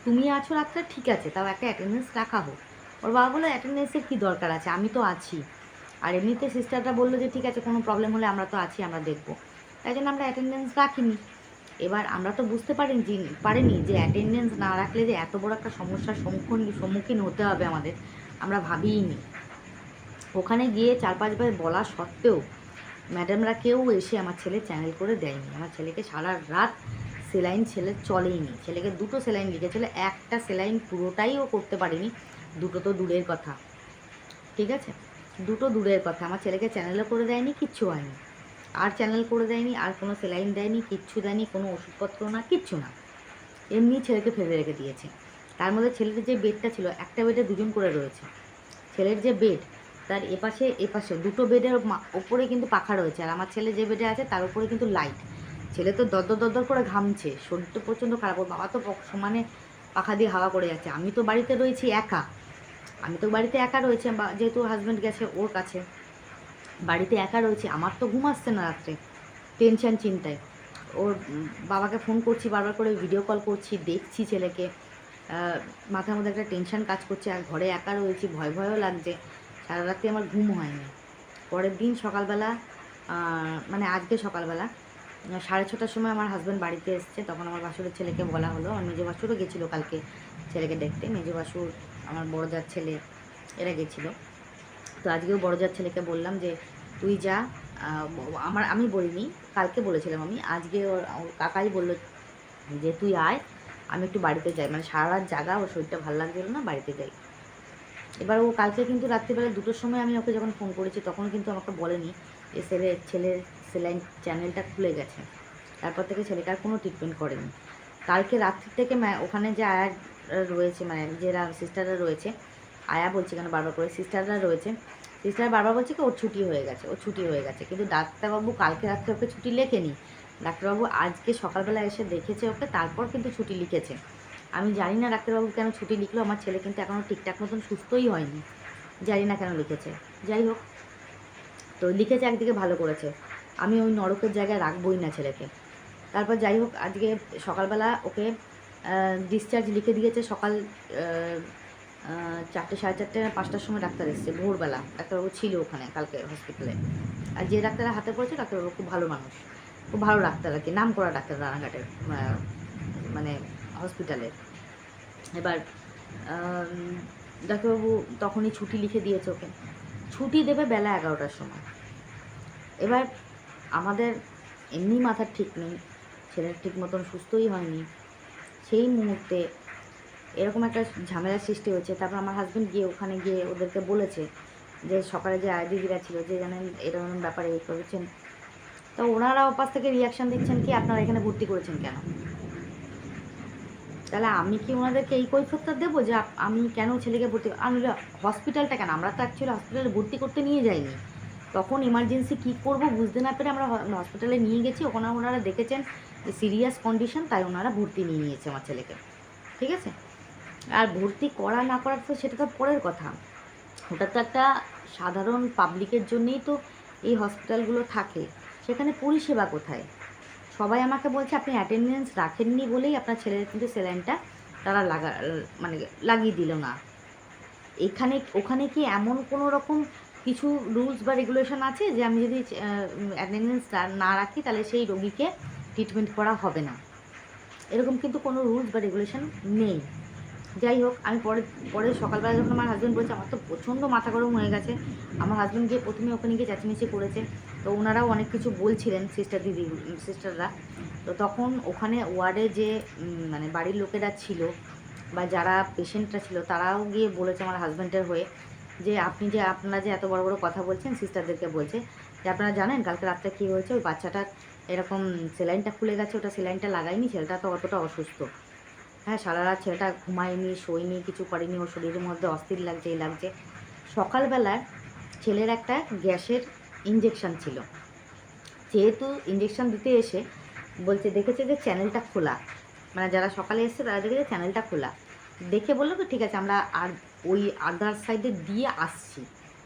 তুমি আছো রাত্রে ঠিক আছে, তাও একটা অ্যাটেন্ডেন্স রাখা হোক। ওর বাবা বলে অ্যাটেন্ডেন্সের কী দরকার আছে, আমি তো আছি। আর এমনিতে সিস্টারটা বললো যে ঠিক আছে, কোনো প্রবলেম হলে আমরা তো আছি, আমরা দেখবো। তাই জন্য আমরা অ্যাটেন্ডেন্স রাখিনি। এবার আমরা তো বুঝতে পারিনি যে অ্যাটেন্ডেন্স না রাখলে যে এত বড় একটা সমস্যার সম্মুখীন হতে হবে আমাদের, আমরা ভাবিইনি। ওখানে গিয়ে 4-5 বার বলা সত্ত্বেও ম্যাডামরা কেউ এসে আমার ছেলে চ্যানেল করে দেয়নি। আমার ছেলেকে সারা রাত সেলাইন চলেইনি। ছেলেকে 2টো সেলাইন লিখেছিল, একটা সেলাইন পুরোটাই ও করতে পারেনি, 2টো তো দূরের কথা। ঠিক আছে, 2টো দূরের কথা, আমার ছেলেকে চ্যানেলও করে দেয়নি, কিচ্ছু হয়নি। আর চ্যানেল করে দেয়নি, আর কোনো সেলাইন দেয়নি, কিচ্ছু দেয়নি, কোনো ওষুধপত্র না, কিচ্ছু না, এমনি ছেলেকে ফেলে রেখে দিয়েছে। তার মধ্যে ছেলের যে বেডটা ছিল, একটা বেডে 2জন করে রয়েছে। ছেলের যে বেড, তার এপাশে 2টো বেডের ওপরে কিন্তু পাখা রয়েছে, আর আমার ছেলে যে বেডে আছে তার উপরে কিন্তু লাইট। ছেলে তো দরদর করে ঘামছে, শরীর তো প্রচণ্ড খারাপ, ওর বাবা তো সমানে পাখা দিয়ে হাওয়া করে যাচ্ছে। আমি তো বাড়িতে রয়েছি একা, রয়েছে, যেহেতু হাজব্যান্ড গেছে ওর কাছে, বাড়িতে একা রয়েছে, আমার তো ঘুম আসছে না রাত্রে, টেনশন চিন্তায়। ওর বাবাকে ফোন করছি বারবার করে, ভিডিও কল করছি, দেখছি ছেলেকে, মাথার মধ্যে একটা টেনশন কাজ করছে, আর ঘরে একা রয়েছি, ভয়ও লাগছে, সারা রাত্রি আমার ঘুম হয়নি। পরের দিন সকালবেলা, মানে আজকে সকালবেলা 6:30টার সময় আমার হাজব্যান্ড বাড়িতে এসছে, তখন আমার ভাসুরের ছেলেকে বলা হলো, আমার মেজো ভাসুরও গেছিলো কালকে ছেলেকে দেখতে, মেজো ভাসুর, আমার বড়জার ছেলে, এরা গেছিলো। তো আজকেও বড়জার ছেলেকে বললাম যে তুই যা, আমি বলিনি, কালকে বলেছিলাম আমি, আজকে ওর কাকাই বললো যে তুই আয়, আমি একটু বাড়িতে যাই, মানে সারা রাত জাগা, ওর শরীরটা ভালো লাগছিল না, বাড়িতে যাই। এবার ও কালকে কিন্তু রাত্রিবেলা 2টোর সময় আমি ওকে যখন ফোন করেছি তখন কিন্তু আমাকে বলেনি যে ছেলের সেলাইন চ্যানেলটা খুলে গেছে। তারপর থেকে ছেলেটা আর কোনো ট্রিটমেন্ট করেনি। কালকে রাত্রি থেকে ওখানে যে আয়া রয়েছে, মানে যে সিস্টাররা রয়েছে, আয়া বলছি কেন বারবার করে, সিস্টাররা রয়েছে, সিস্টার বারবার বলছে কি ওর ছুটি হয়ে গেছে, কিন্তু ডাক্তারবাবু কালকে রাত্রে ওকে ছুটি লেখেনি। ডাক্তারবাবু আজকে সকালবেলা এসে দেখেছে ওকে, তারপর কিন্তু ছুটি লিখেছে। আমি জানি না ডাক্তারবাবু কেন ছুটি লিখলো, আমার ছেলে কিন্তু এখনও ঠিকঠাক মতন সুস্থই হয়নি, জানি না কেন লিখেছে। যাই হোক, তো লিখেছে, একদিকে ভালো করেছে, আমি ওই নরকের জায়গায় রাখবই না ছেলেকে। তারপর যাই হোক, আজকে সকালবেলা ওকে ডিসচার্জ লিখে দিয়েছে, সকাল 4টে, 4:30, 5টার সময় ডাক্তার এসেছে, ভোরবেলা ডাক্তারবাবু ছিল ওখানে কালকে হসপিটালে। আর যে ডাক্তারের হাতে পড়েছে ডাক্তারবাবু খুব ভালো মানুষ, খুব ভালো ডাক্তার আর কি, নাম করা ডাক্তার রানাঘাটের মানে হসপিটালে। এবার ডাক্তারবাবু তখনই ছুটি লিখে দিয়েছে ওকে, ছুটি দেবে বেলা 11টার সময়। এবার আমাদের এমনি মাথার ঠিক নেই, ছেলের ঠিক মতন সুস্থই হয়নি, সেই মুহূর্তে এরকম একটা ঝামেলার সৃষ্টি হয়েছে। তারপর আমার হাজব্যান্ড গিয়ে ওখানে গিয়ে ওদেরকে বলেছে যে সকালে যে দিদিরা ছিল, যে জানেন এরকম ব্যাপারে এই করেছেন, তো ওনারা ওপাশ থেকে রিয়াকশান দিচ্ছেন কি আপনারা এখানে ভর্তি করেছেন কেন। তাহলে আমি কি ওনাদেরকে এই কৈফিয়তটা দেবো যে আমি কেন ছেলেকে ভর্তি, আমি হসপিটালটা কেন, আমরা তো অ্যাকচুয়ালি হসপিটালে ভর্তি করতে নিয়ে যাইনি, তখন ইমার্জেন্সি কী করবো বুঝতে না পেরে আমরা হসপিটালে নিয়ে গেছি, ওখানে ওনারা দেখেছেন যে সিরিয়াস কন্ডিশন, তাই ওনারা ভর্তি নিয়ে নিয়েছে আমার ছেলেকে। ঠিক আছে, আর ভর্তি করা না করার তো সেটা তো পরের কথা, ওটা তো একটা সাধারণ পাবলিকের জন্যেই তো এই হসপিটালগুলো থাকে, সেখানে পরিষেবা কোথায়। সবাই আমাকে বলছে আপনি অ্যাটেন্ডেন্স রাখেননি বলেই আপনার ছেলের কিন্তু সেলাইনটা তারা মানে লাগিয়ে দিল না। ওখানে কি এমন কোনো রকম কিছু রুলস বা রেগুলেশন আছে যে আমি যদি অ্যাটেন্ডেন্স না রাখি তাহলে সেই রোগীকে ট্রিটমেন্ট করা হবে না? এরকম কিন্তু কোনো রুলস বা রেগুলেশন নেই। যাই হোক, আমি পরে পরে সকালবেলা যখন আমার হাজব্যান্ড বলছে, আমার তো প্রচণ্ড মাথা গরম হয়ে গেছে। আমার হাজব্যান্ড গিয়ে প্রথমে ওখানে গিয়ে চেঁচামেচি করেছে। তো ওনারাও অনেক কিছু বলছিলেন সিস্টাররা। তো তখন ওখানে ওয়ার্ডে যে মানে বাড়ির লোকেরা ছিল বা যারা পেশেন্টরা ছিল, তারাও গিয়ে বলেছে আমার হাজব্যান্ডের হয়ে যে আপনারা যে এত বড় বড় কথা বলছেন, সিস্টারদেরকে বলছে যে আপনারা জানেন কালকে রাত্রে কী হয়েছে, ওই বাচ্চাটার এরকম সেলাইনটা খুলে গেছে, ওটা সেলাইনটা লাগায়নি, ছেলেটা তো অতটা অসুস্থ। হ্যাঁ, সারা রাত ছেলেটা ঘুমায়নি, শোয়নি, কিছু করেনি, ওর শরীরের মধ্যে অস্থির লাগছে, এই লাগছে। সকালবেলায় ছেলের একটা গ্যাসের ইঞ্জেকশান ছিল। যেহেতু ইঞ্জেকশান দিতে এসে বলছে, দেখেছে যে চ্যানেলটা খোলা, মানে যারা সকালে এসছে তারা দেখেছে চ্যানেলটা খোলা, দেখে বললো তো ঠিক আছে আমরা আর ওই আদার সাইডে দিয়ে আসছি,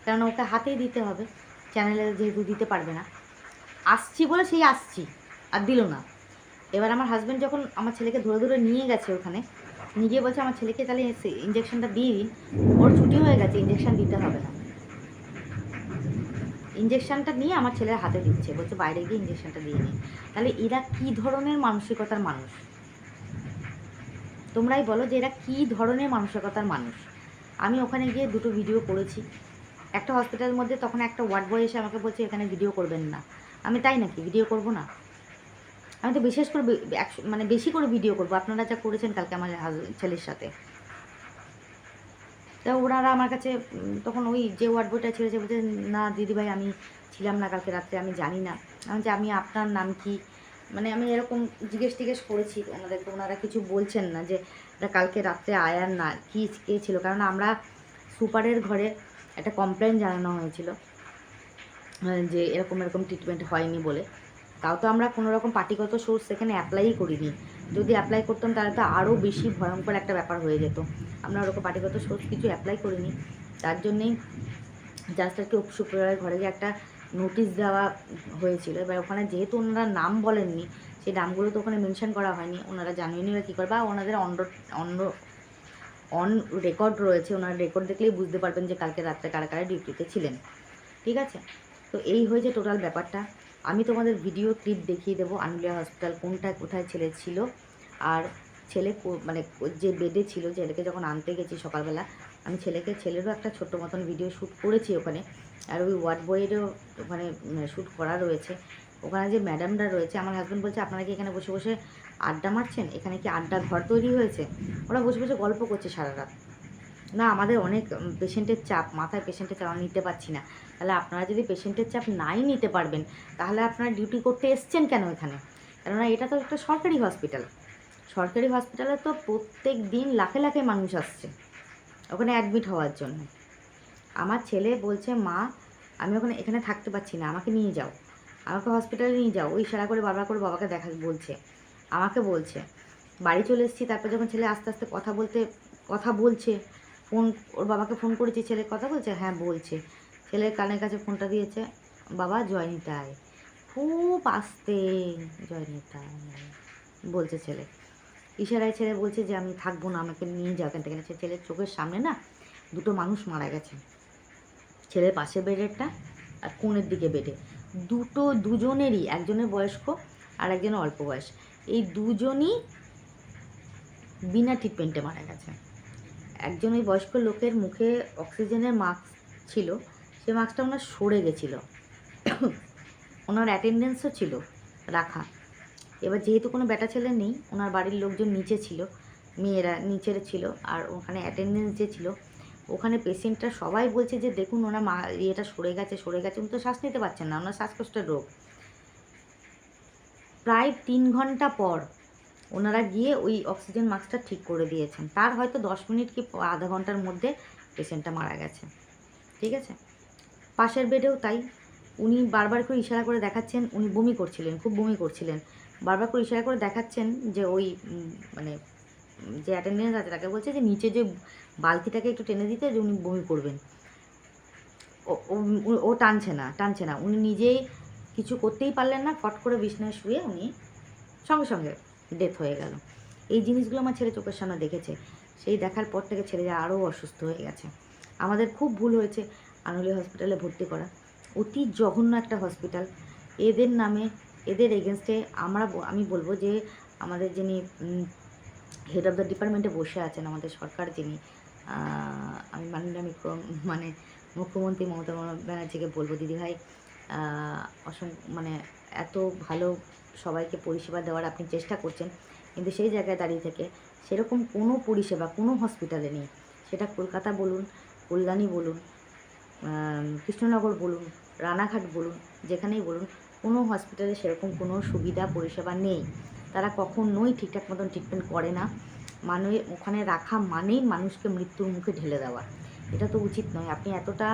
কারণ ওকে হাতেই দিতে হবে, চ্যানেলে যেহেতু দিতে পারবে না। আসছি বলে সেই আসছি, আর দিল না। এবার আমার হাজব্যান্ড যখন আমার ছেলেকে ধরে ধরে নিয়ে গেছে ওখানে, নিয়ে গিয়ে বলছে আমার ছেলেকে তাহলে ইঞ্জেকশনটা দিয়ে দিন, ওর ছুটি হয়ে গেছে, ইঞ্জেকশন দিতে হবে না। ইঞ্জেকশনটা নিয়ে আমার ছেলের হাতে দিচ্ছে, বলছে বাইরে গিয়ে ইঞ্জেকশনটা দিয়ে নিন। তাহলে এরা কী ধরনের মানসিকতার মানুষ? তোমরাই বলো যে এরা কী ধরনের মানসিকতার মানুষ। আমি ওখানে গিয়ে দুটো ভিডিও করেছি। একটা হসপিটালের মধ্যে তখন একটা ওয়ার্ড বয় এসে আমাকে বলছে এখানে ভিডিও করবেন না। আমি তাই নাকি, ভিডিও করব না? আমি তো বিশেষ করে মানে বেশি করে ভিডিও করব, আপনারা যা করেছেন কালকে আমার ছেলের সাথে। তা ওনারা আমার কাছে তখন ওই যে ওয়ার্ড বয়টা ছিল, যে বলছে না দিদিভাই আমি ছিলাম না কালকে রাত্রে, আমি জানি না। আমি যে আমি আপনার নাম কি, মানে আমি এরকম জিজ্ঞেস করেছি ওনাদেরকে। ওনারা কিছু বলছেন না যে এটা কালকে রাত্রে আয়ার না কী কে ছিল, কারণ আমরা সুপারের ঘরে একটা কমপ্লেন জানানো হয়েছিল যে এরকম এরকম ট্রিটমেন্ট হয়নি বলে। তাও তো আমরা কোনো রকম পার্টিগত সোর্স সেখানে অ্যাপ্লাই করিনি। যদি অ্যাপ্লাই করতাম তাহলে তো আরও বেশি ভয়ঙ্কর একটা ব্যাপার হয়ে যেত। আমরা ওরকম পার্টিগত সোর্স কিছু অ্যাপ্লাই করিনি, তার জন্যেই জাস্ট আর কি সুপারের ঘরে গিয়ে একটা নোটিশ দেওয়া হয়েছিল। এবার ওখানে যেহেতু ওনারা নাম বলেননি, সেই নামগুলো তো ওখানে মেনশন করা হয়নি, ওনারা জানেনই বা কী করে, বা ওনাদের অন রেকর্ড রয়েছে, ওনার রেকর্ড দেখলেই বুঝতে পারবেন যে কালকে রাত্রে কারা কারা ডিউটিতে ছিলেন। ঠিক আছে, তো এই হয়েছে টোটাল ব্যাপারটা। আমি তোমাদের ভিডিও ক্লিপ দেখিয়ে দেবো আনুলিয়া হসপিটাল কোথায় ছেলে ছিল, আর ছেলে মানে যে বেডে ছিল, ছেলেকে যখন আনতে গেছি সকালবেলা, আমি ছেলেরও একটা ছোট্ট মতন ভিডিও শ্যুট করেছি ওখানে। আর ওই ওয়ার্ড বয়েরও ওখানে শ্যুট করা রয়েছে। ওখানে যে ম্যাডামরা রয়েছে, আমার হাজব্যান্ড বলছে আপনারা কি এখানে বসে বসে আড্ডা মারছেন, এখানে কি আড্ডা ঘর তৈরি হয়েছে? ওরা বসে বসে গল্প করছে সারা রাত। না, আমাদের অনেক পেশেন্টের চাপ, মাথায় পেশেন্টের চাপ আমি নিতে পারছি না। তাহলে আপনারা যদি পেশেন্টের চাপ নাই নিতে পারবেন, তাহলে আপনারা ডিউটি করতে এসছেন কেন এখানে? কেননা এটা তো একটা সরকারি হসপিটাল। সরকারি হসপিটালে তো প্রত্যেক দিন লাখে লাখে মানুষ আসছে ওখানে অ্যাডমিট হওয়ার জন্য। আমার ছেলে বলছে মা আমি এখানে থাকতে পারছি না, আমাকে নিয়ে যাও, আমাকে হসপিটালে নিয়ে যাও। ওই ইশারা করে বারবার করে বাবাকে বলছে, আমাকে বলছে। বাড়ি চলে এসেছি, তারপর যখন ছেলে আস্তে আস্তে কথা বলছে, ওর বাবাকে ফোন করেছি, ছেলে কথা বলছে, হ্যাঁ বলছে। ছেলের কানের কাছে ফোনটা দিয়েছে, বাবা জয় নিতাই, খুব আস্তে জয় নিতাই বলছে ছেলে। ইশারায় ছেলে বলছে যে আমি থাকবো না, আমাকে নিয়ে যাও এখান থেকে। ছেলের চোখের সামনে না দুটো মানুষ মারা গেছে, ছেলের পাশে বেডেরটা আর কোণের দিকে বেডে দুজনেরই, একজনের বয়স্ক আর একজনের অল্প বয়স, এই দুজনই বিনা ট্রিটমেন্টে মারা গেছে। একজন ওই বয়স্ক লোকের মুখে অক্সিজেনের মাস্ক ছিল, সে মাস্কটা ওনার সরে গেছিলো, ওনার অ্যাটেন্ডেন্সও ছিল রাখা। এবার যেহেতু কোনো বেটা ছেলে নেই, ওনার বাড়ির লোকজন নিচে ছিল, মেয়েরা নিচের ছিল, আর ওখানে অ্যাটেন্ডেন্স যে ছিল, ওখানে পেশেন্টরা সবাই বলছে যে দেখুন ওনার ইয়েটা সরে গেছে, উনি তো শ্বাস নিতে পারছেন না, ওনার শ্বাসকষ্টের রোগ। প্রায় 3 ঘন্টা পর ওনারা গিয়ে ওই অক্সিজেন মাস্কটা ঠিক করে দিয়েছেন। তার হয়তো 10 মিনিট কি আধা ঘন্টার মধ্যে পেশেন্টটা মারা গেছে। ঠিক আছে, পাশের বেডেও তাই। উনি বারবার করে ইশারা করে দেখাচ্ছেন, উনি বমি করছিলেন, খুব বমি করছিলেন, বারবার করে ইশারা করে দেখাচ্ছেন যে ওই মানে যে অ্যাটেন্ডেন্স আছে তাকে বলছে যে নিচে যে বালতিটাকে একটু টেনে দিতে, যে উনি বমি করবেন। ও টানছে না, উনি নিজেই কিছু করতেই পারলেন না, ফট করে বিছনায় শুয়ে উনি সঙ্গে সঙ্গে ডেথ হয়ে গেল। এই জিনিসগুলো আমার ছেলে চোখের সামনে দেখেছে। সেই দেখার পর থেকে ছেলেরা আরও অসুস্থ হয়ে গেছে। আমাদের খুব ভুল হয়েছে আনুলিয়া হসপিটালে ভর্তি করা, অতি জঘন্য একটা হসপিটাল। এদের নামে, এদের এগেনস্টে আমি বলবো যে আমাদের যিনি হেড অফ দ্য ডিপার্টমেন্টে বসে আছেন আমাদের সরকার, যিনি আমি মাননীয় মানে মুখ্যমন্ত্রী মমতা ব্যানার্জিকে বলবো, দিদিভাই মানে এত ভালো সবাইকে পরিষেবা দেওয়ার আপনি চেষ্টা করছেন, কিন্তু সেই জায়গায় দাঁড়িয়ে থেকে সেরকম কোনো পরিষেবা কোনো হসপিটালে নেই। সেটা কলকাতা বলুন, কল্যাণী বলুন, কৃষ্ণনগর বলুন, রানাঘাট বলুন, যেখানেই বলুন, কোনো হসপিটালে সেরকম কোনো সুবিধা পরিষেবা নেই। তারা কখনোই ঠিকঠাক মতন ট্রিটমেন্ট করে না। মানে ওখানে রাখা মানেই মানুষকে মৃত্যুর মুখে ঢেলে দেওয়া। এটা তো উচিত নয়। আপনি এতটা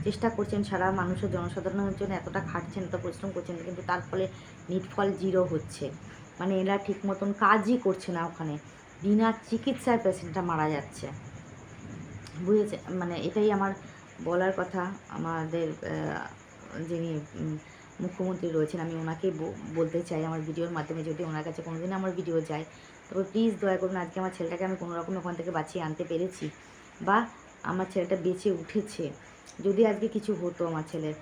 চেষ্টা করছেন, সারা মানুষের জনসাধারণের জন্য এতটা খাটছেন, এত পরিশ্রম করছেন, কিন্তু তার ফলে নিটফল জিরো হচ্ছে। মানে এরা ঠিক মতন কাজই করছে না ওখানে, বিনা চিকিৎসায় পেশেন্টটা মারা যাচ্ছে। বুঝেছে? মানে এটাই আমার বলার কথা। আমাদের যিনি মুখ্যমন্ত্রী রয়েছেন, আমি ওনাকেই বলতে চাই আমার ভিডিওর মাধ্যমে, যদি ওনার কাছে কোনোদিন আমার ভিডিও যায়, তবে প্লিজ দয়া করুন, আজকে আমার ছেলেটাকে আমি কোনো রকম ওখান থেকে বাঁচিয়ে আনতে পেরেছি, বা আমার ছেলেটা বেঁচে উঠেছে। যদি আজকে কিছু হতো আমার ছেলের,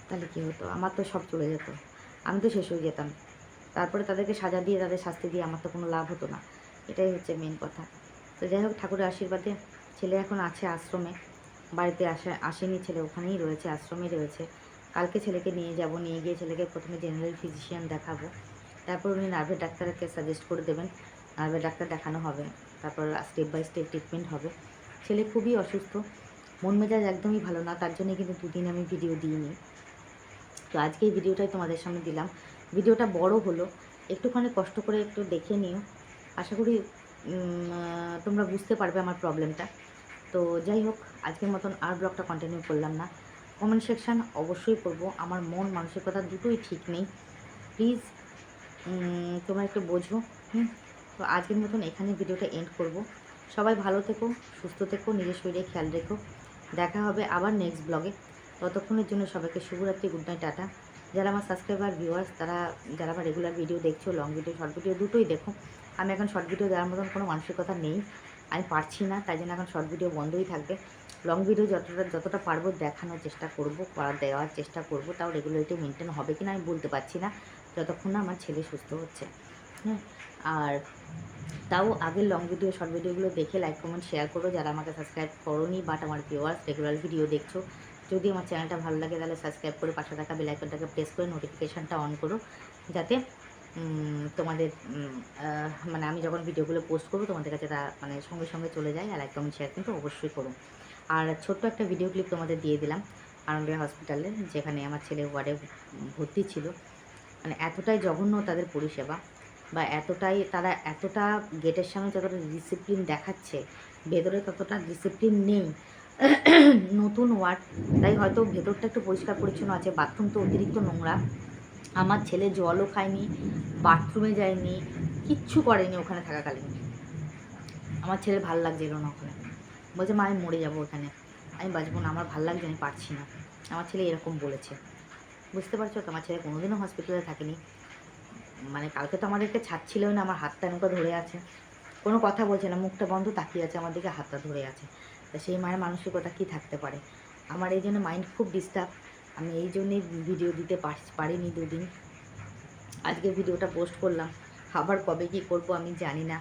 তাহলে কী হতো? আমার তো সব চলে যেত, আমি তো শেষ হয়ে যেতাম। তারপরে তাদেরকে সাজা দিয়ে, তাদের শাস্তি দিয়ে আমার তো কোনো লাভ হতো না। এটাই হচ্ছে মেন কথা। তো যাই হোক, ঠাকুরের আশীর্বাদে ছেলে এখন আছে আশ্রমে, বাড়িতে আসেনি ছেলে, ওখানেই রয়েছে, আশ্রমে রয়েছে। কালকে ছেলেকে নিয়ে যাব, নিয়ে গিয়ে ছেলেকে প্রথমে জেনারেল ফিজিশিয়ান দেখাবো, তারপর উনি নার্ভের ডাক্তারকে সাজেস্ট করে দেবেন, নার্ভের ডাক্তার দেখানো হবে, তারপর স্টেপ বাই স্টেপ ট্রিটমেন্ট হবে। ছেলে খুবই অসুস্থ, মন মেজাজ একদমই ভালো না, তার জন্যই কিন্তু দুদিন আমি ভিডিও দিইনি। তো আজকে এই ভিডিওটাই তোমাদের সামনে দিলাম। ভিডিওটা বড় হলো, একটুখানি কষ্ট করে একটু দেখে নিও, আশা করি তোমরা বুঝতে পারবে আমার প্রবলেমটা। তো যাই হোক, আজকের মতন আর ব্লগটা কন্টিনিউ করলাম না। কমেন্ট সেকশান অবশ্যই করব, আমার মন মানসিকতা দুটোই ঠিক নেই, প্লিজ তোমরা একটু বোঝো। তো আজকের মতন এখানে ভিডিওটা এন্ড করব। সবাই ভালো থেকো, সুস্থ থেকো, নিজের শরীরে খেয়াল রেখো। দেখা হবে আবার নেক্সট ব্লগে। ততক্ষণের জন্য সবাইকে শুভরাত্রি, গুড নাইট, টাটা। যারা আমার সাবস্ক্রাইবার ভিউয়ার্স, যারা আমার রেগুলার ভিডিও দেখছো, লং ভিডিও শর্ট ভিডিও দুটোই দেখো। আমি এখন শর্ট ভিডিও দেওয়ার মতন কোনো মানসিকতা নেই, আমি পারছি না, তাই জন্য এখন শর্ট ভিডিও বন্ধই থাকবে। লং ভিডিও যতটা পারবো দেখানোর চেষ্টা করব, দেওয়ার চেষ্টা করব, তাও রেগুলারিটি মেনটেন হবে কি না আমি বলতে পারছি না, যতক্ষণ না আমার ছেলে সুস্থ হচ্ছে। হ্যাঁ, আর তাও আগের লং ভিডিও শর্ট ভিডিওগুলো দেখে লাইক কমেন্ট শেয়ার করো, যারা আমাকে সাবস্ক্রাইব করোনি, বাট আমার ভিউয়ার্স রেগুলার ভিডিও দেখছো, যদি আমার চ্যানেলটা ভালো লাগে তাহলে সাবস্ক্রাইব করে পাশে থাকা বেল আইকনটাকে প্রেস করে নোটিফিকেশানটা অন করো, যাতে তোমাদের মানে আমি যখন ভিডিওগুলো পোস্ট করবো তোমাদের কাছে তা মানে সঙ্গে সঙ্গে চলে যায়। আর লাইক কমেন্ট শেয়ার কিন্তু অবশ্যই করো। আর ছোট্ট একটা ভিডিও ক্লিপ তোমাদের দিয়ে দিলাম আনন্দবিহার হসপিটালে, যেখানে আমার ছেলে ওয়ার্ডে ভর্তি ছিল। মানে এতটাই জঘন্য তাদের পরিষেবা, বা এতটা গেটের সামনে যতটা ডিসিপ্লিন দেখাচ্ছে, ভেতরে ততটা ডিসিপ্লিন নেই। নতুন ওয়ার্ড, তাই হয়তো ভেতরটা একটু পরিষ্কার পরিচ্ছন্ন আছে, বাথরুম তো অতিরিক্ত নোংরা। আমার ছেলে জলও খায়নি, বাথরুমে যায়নি, কিচ্ছু করেনি ওখানে থাকাকালীন। আমার ছেলের ভাল লাগছিল না ওখানে, বলছে মা আমি মরে যাবো ওখানে, আমি বাঁচবো না, আমার ভাল লাগছে, আমি পারছি না। আমার ছেলে এরকম বলেছে, বুঝতে পারছো তো? আমার ছেলে কোনোদিনও হসপিটালে থাকেনি। মানে কালকে তো আমাদেরকে ছাড়ছিলই না, আমার হাতটা নৌকা ধরে আছে, কোনো কথা বলছে না, মুখটা বন্ধ তাকিয়ে আছে, আমার দিকে হাতটা ধরে আছে। তা সেই মায়ের মানসিকতা কী থাকতে পারে? আমার এই জন্য মাইন্ড খুব ডিস্টার্ব, আমি এই জন্যই ভিডিও দিতে পারিনি দুদিন। আজকে ভিডিওটা পোস্ট করলাম, আবার কবে কী করবো আমি জানি না।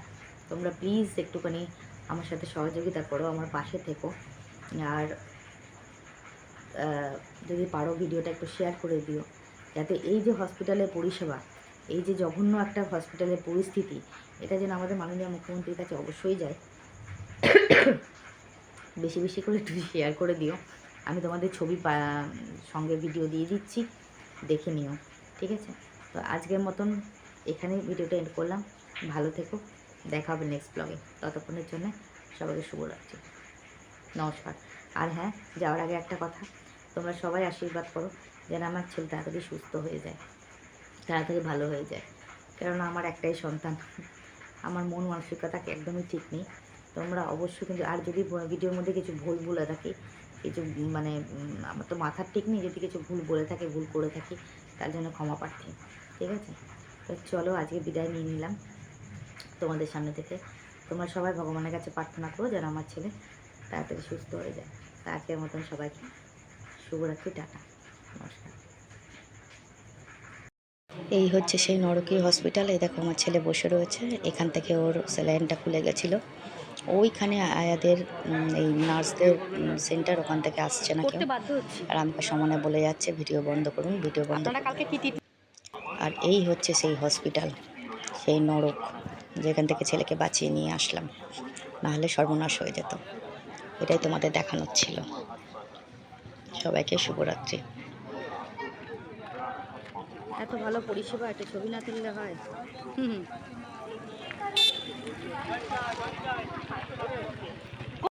তোমরা প্লিজ একটুখানি আমার সাথে সহযোগিতা করো, আমার পাশে থেকো। আর যদি পারো ভিডিওটা একটু শেয়ার করে দিও, যাতে এই যে হসপিটালের পরিষেবা, এই যে জঘন্য একটা হসপিটালের পরিস্থিতি, এটা যেন আমাদের মাননীয় মুখ্যমন্ত্রীর কাছে অবশ্যই যায়। বেশি বেশি করে একটু শেয়ার করে দিও। আমি তোমাদের ছবি সঙ্গে ভিডিও দিয়ে দিচ্ছি, দেখে নিও, ঠিক আছে? তো আজকের মতন এখানেই ভিডিওটা এন্ড করলাম। ভালো থেকো, দেখা হবে নেক্সট ব্লগে। ততক্ষণের জন্য সবাইকে শুভরাত্রি, নমস্কার। আর হ্যাঁ, যাওয়ার আগে একটা কথা, তোমরা সবাই আশীর্বাদ করো যেন আমার ছেলে তাড়াতাড়ি সুস্থ হয়ে যায়, তাড়াতাড়ি ভালো হয়ে যায়। কেননা আমার একটাই সন্তান, আমার মন মানসিকতাকে একদমই ঠিক নেই। তোমরা অবশ্যই কিন্তু, আর যদি ভিডিওর মধ্যে কিছু ভুল বলে থাকি, কিছু মানে আমার তো মাথার ঠিক নেই, যদি কিছু ভুল বলে থাকি, ভুল করে থাকি, তার জন্য ক্ষমা প্রার্থী, ঠিক আছে? তো চলো আজকে বিদায় নিয়ে নিলাম তোমাদের সামনে থেকে। তোমরা সবাই ভগবানের কাছে প্রার্থনা করো যেন আমার ছেলে তাড়াতাড়ি সুস্থ হয়ে যায়। তা আজকের মতন সবাইকে শুভরাত্রি, টাটা, নমস্কার। এই হচ্ছে সেই নরকীয় হসপিটাল। এই দেখো আমার ছেলে বসে রয়েছে, এখান থেকে ওর স্যালাইনটা খুলে গেছিলো। ওইখানে আয়াদের এই নার্সদের সেন্টার, ওখান থেকে আসছে না কেউ। আর আমাকে সমানে বলে যাচ্ছে ভিডিও বন্ধ করুন, ভিডিও বন্ধ করুন। আর এই হচ্ছে সেই হসপিটাল, সেই নরক যেখান থেকে ছেলেকে বাঁচিয়ে নিয়ে আসলাম, নাহলে সর্বনাশ হয়ে যেত। এটাই তোমাদের দেখানোর ছিল। সবাইকে শুভরাত্রি। এত ভালো পরিষেবা, একটা ছবি না তুললে হয়? হুম।